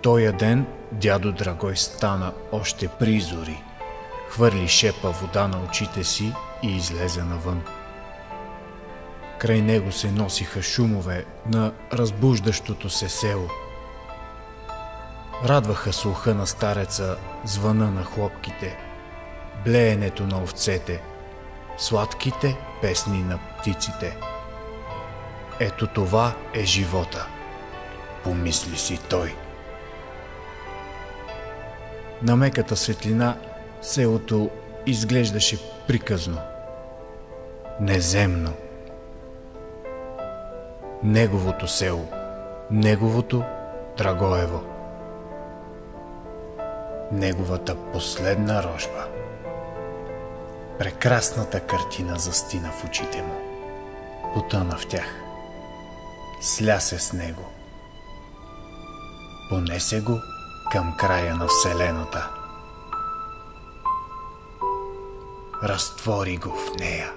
тоя ден дядо Драгой стана още при зори, хвърли шепа вода на очите си и излезе навън. Край него се носиха шумове на разбуждащото се село. Радваха слуха на стареца звъна на хлопките, блеенето на овцете, сладките песни на птиците. Ето това е живота, помисли си той. На меката светлина селото изглеждаше приказно, неземно. Неговото село, неговото Драгоево. Неговата последна рожба. Прекрасната картина застина в очите му. Потъна в тях. Сля се с него. Понесе го към края на вселената. Разтвори го в нея.